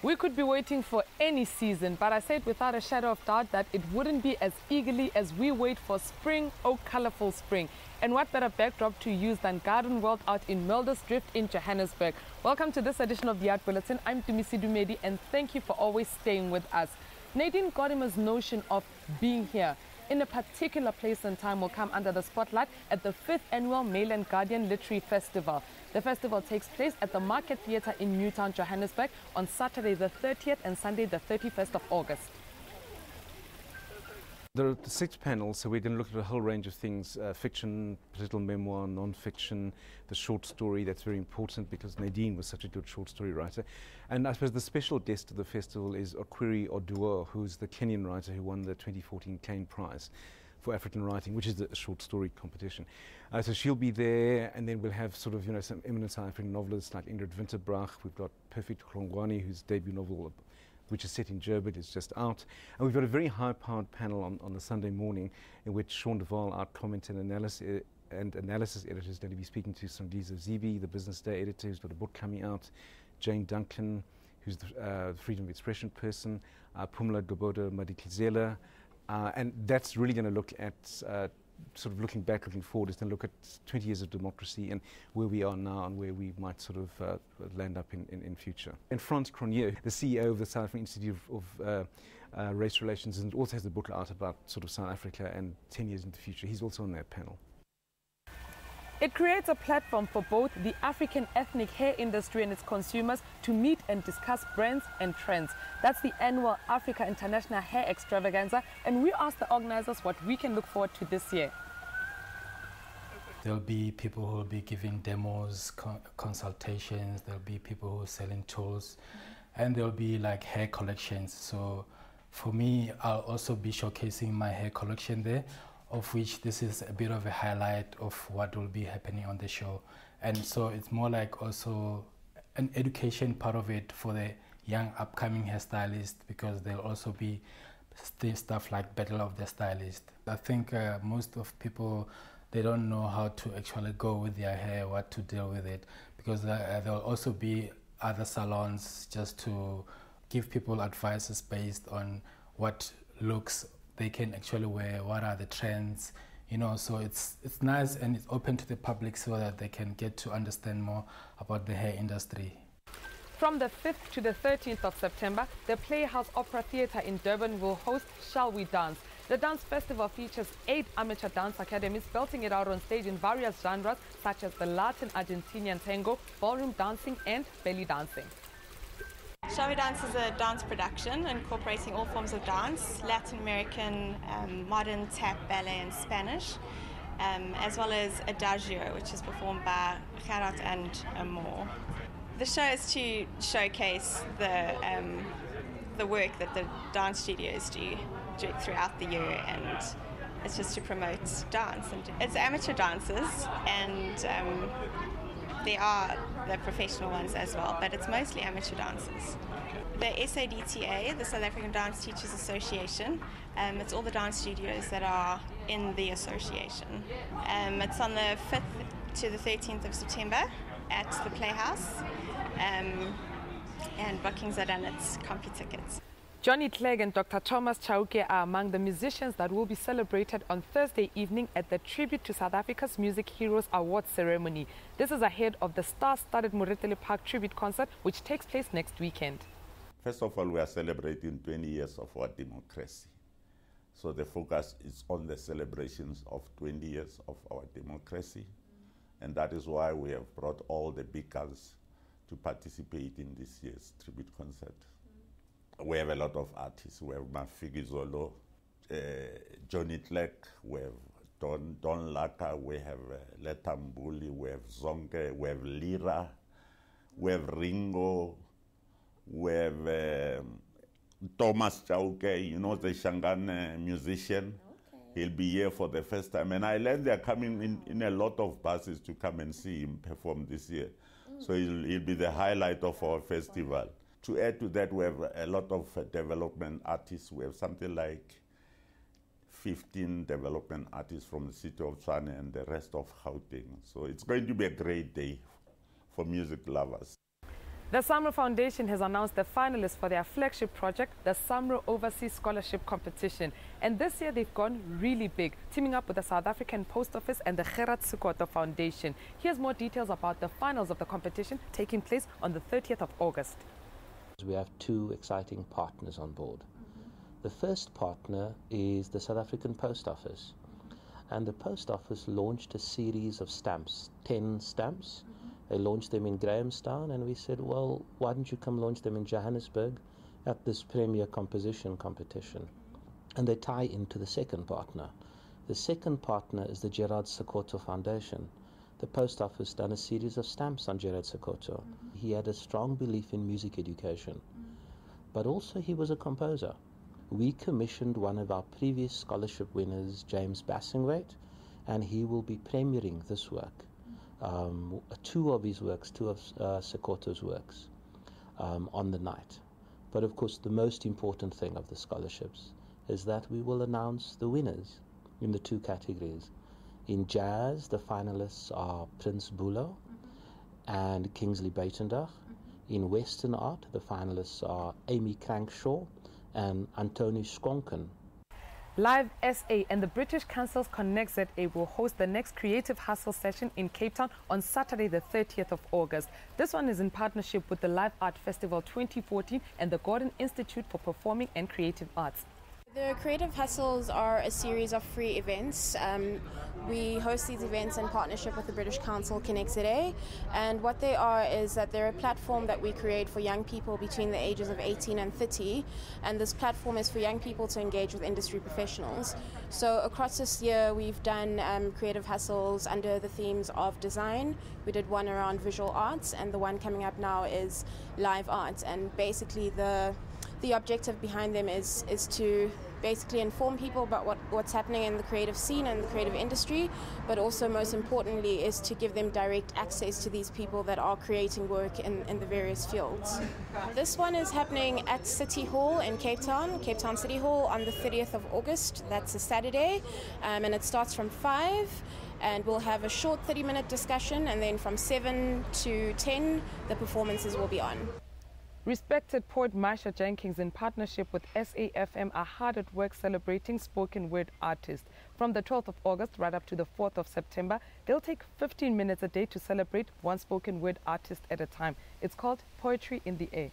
We could be waiting for any season, but I said without a shadow of doubt that it wouldn't be as eagerly as we wait for spring, oh colorful spring. And what better backdrop to use than Garden World out in Mulder's Drift in Johannesburg. Welcome to this edition of the Art Bulletin. I'm Dumisi Dumedi and thank you for always staying with us. Nadine Godimer's notion of being here in a particular place and time will come under the spotlight at the 5th Annual Mail and Guardian Literary Festival. The festival takes place at the Market Theatre in Newtown, Johannesburg on Saturday the 30th and Sunday the 31st of August. There are 6 panels, so we're going to look at a whole range of things, fiction, political memoir, non-fiction, the short story. That's very important because Nadine was such a good short story writer. And I suppose the special guest of the festival is Okwiri Oduor, who's the Kenyan writer who won the 2014 Kane Prize for African writing, which is a short story competition. So she'll be there, and then we'll have sort of, some eminent African novelists like Ingrid Winterbrach. We've got Perfect Hlongwane, whose debut novel, which is set in Joburg, is just out. And we've got a very high-powered panel on the Sunday morning in which Sean Duval, our comment and analysis editor, is going to be speaking to Sondiza Zibi, the Business Day editor, who's got a book coming out, Jane Duncan, who's the freedom of expression person, Pumla Gobodo Madikizela, and that's really going to look at sort of looking back, looking forward. It's going to look at 20 years of democracy and where we are now and where we might sort of land up in future. And Frans Cronje, the CEO of the South African Institute of Race Relations, and also has a book out about sort of South Africa and 10 years into the future. He's also on that panel. It creates a platform for both the African ethnic hair industry and its consumers to meet and discuss brands and trends. That's the annual Africa International Hair Extravaganza, and we asked the organizers what we can look forward to this year. There'll be people who will be giving demos, consultations, there'll be people who are selling tools, and there'll be like hair collections. So for me, I'll also be showcasing my hair collection there, of which this is a bit of a highlight of what will be happening on the show. And so it's more like also an education part of it for the young upcoming hairstylists, because there'll also be stuff like Battle of the Stylist. I think most of people, they don't know how to actually go with their hair, what to deal with it, because there'll also be other salons just to give people advices based on what looks they can actually wear, what are the trends, so it's nice and it's open to the public so that they can get to understand more about the hair industry. From the 5th to the 13th of September, the Playhouse Opera Theatre in Durban will host Shall We Dance? The dance festival features 8 amateur dance academies belting it out on stage in various genres such as the Latin Argentinian tango, ballroom dancing and belly dancing. Shall We Dance is a dance production incorporating all forms of dance, Latin American, modern, tap, ballet and Spanish, as well as Adagio, which is performed by Gerard and Amor. The show is to showcase the work that the dance studios do throughout the year, and it's just to promote dance. And it's amateur dancers, and there are the professional ones as well, but it's mostly amateur dancers. The SADTA, the South African Dance Teachers Association, it's all the dance studios that are in the association. It's on the 5th to the 13th of September at the Playhouse, and bookings are done at CompuTickets. Johnny Clegg and Dr. Thomas Chauke are among the musicians that will be celebrated on Thursday evening at the Tribute to South Africa's Music Heroes Awards ceremony. This is ahead of the star-studded Moretele Park tribute concert, which takes place next weekend. First of all, we are celebrating 20 years of our democracy. So the focus is on the celebrations of 20 years of our democracy. And that is why we have brought all the big guns to participate in this year's tribute concert. We have a lot of artists. We have Mafiki Zolo, Johnny Clegg, we have Don Laka, we have Letambuli, we have Zonke, we have Lira, we have Ringo, we have Thomas Chauke, the Shangan musician. Okay. He'll be here for the first time. And I learned they're coming in a lot of buses to come and see him perform this year. So he'll be the highlight of our festival. To add to that, we have a lot of development artists. We have something like 15 development artists from the city of Tshwane and the rest of Gauteng. So it's going to be a great day for music lovers. The SAMRO Foundation has announced the finalists for their flagship project, the SAMRO Overseas Scholarship Competition. And this year they've gone really big, teaming up with the South African Post Office and the Gerard Sekoto Foundation. Here's more details about the finals of the competition taking place on the 30th of August. We have two exciting partners on board. The first partner is the South African Post Office. And the Post Office launched a series of stamps, 10 stamps. They launched them in Grahamstown, and we said, well, why don't you come launch them in Johannesburg at this premier composition competition? And they tie into the second partner. The second partner is the Gerard Sekoto Foundation. The Post Office done a series of stamps on Gerard Sekoto. He had a strong belief in music education, but also he was a composer. We commissioned one of our previous scholarship winners, James Bassingwaite, and he will be premiering this work. Two of his works, two of Sekoto's works on the night. But of course the most important thing of the scholarships is that we will announce the winners in the two categories. In jazz, the finalists are Prince Bulo and Kingsley Buitendach. In Western art, the finalists are Amy Crankshaw and Antoni Skonken. Live SA and the British Council's Connect ZA will host the next Creative Hustle session in Cape Town on Saturday the 30th of August. This one is in partnership with the Live Art Festival 2014 and the Gordon Institute for Performing and Creative Arts. The Creative Hustles are a series of free events. We host these events in partnership with the British Council Connect ZA, and what they are is that they're a platform that we create for young people between the ages of 18 and 30, and this platform is for young people to engage with industry professionals. So across this year we've done Creative Hustles under the themes of design. We did one around visual arts, and the one coming up now is live arts, and basically the objective behind them is to basically inform people about what's happening in the creative scene and the creative industry, but also most importantly is to give them direct access to these people that are creating work in the various fields. This one is happening at City Hall in Cape Town City Hall on the 30th of August. That's a Saturday, and it starts from 5. And we'll have a short 30-minute discussion, and then from 7 to 10 the performances will be on. Respected poet Marsha Jenkins, in partnership with SAFM, are hard at work celebrating spoken word artists. From the 12th of August right up to the 4th of September, they'll take 15 minutes a day to celebrate one spoken word artist at a time. It's called Poetry in the Air.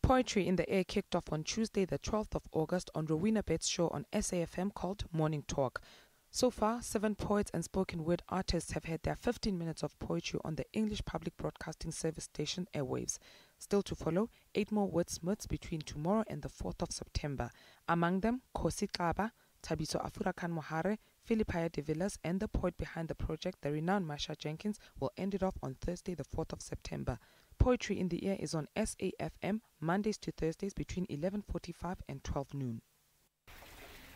Poetry in the Air kicked off on Tuesday the 12th of August on Rowena Betts' show on SAFM called Morning Talk. So far, 7 poets and spoken word artists have had their 15 minutes of poetry on the English Public Broadcasting Service station airwaves. Still to follow, 8 more wordsmiths between tomorrow and the 4th of September. Among them, Khosi Xaba, Thabiso Afurakan Mohare, Philipaya de Villas, and the poet behind the project, the renowned Marsha Jenkins, will end it off on Thursday the 4th of September. Poetry in the Air is on SAFM Mondays to Thursdays between 11:45 and 12 noon.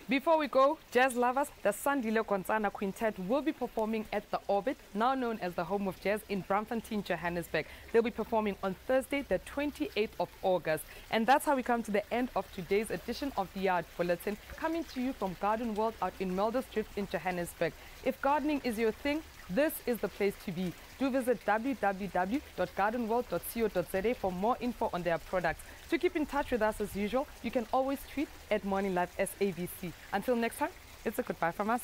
Before we go, jazz lovers, the Sandile Gonzana Quintet will be performing at the Orbit, now known as the home of jazz, in Braamfontein, Johannesburg. They'll be performing on Thursday, the 28th of August. And that's how we come to the end of today's edition of the Art Bulletin, coming to you from Garden World out in Muldersdrift in Johannesburg. If gardening is your thing, this is the place to be. Do visit www.gardenworld.co.za for more info on their products. To keep in touch with us as usual, you can always tweet at Morning Live SABC. Until next time, it's a goodbye from us.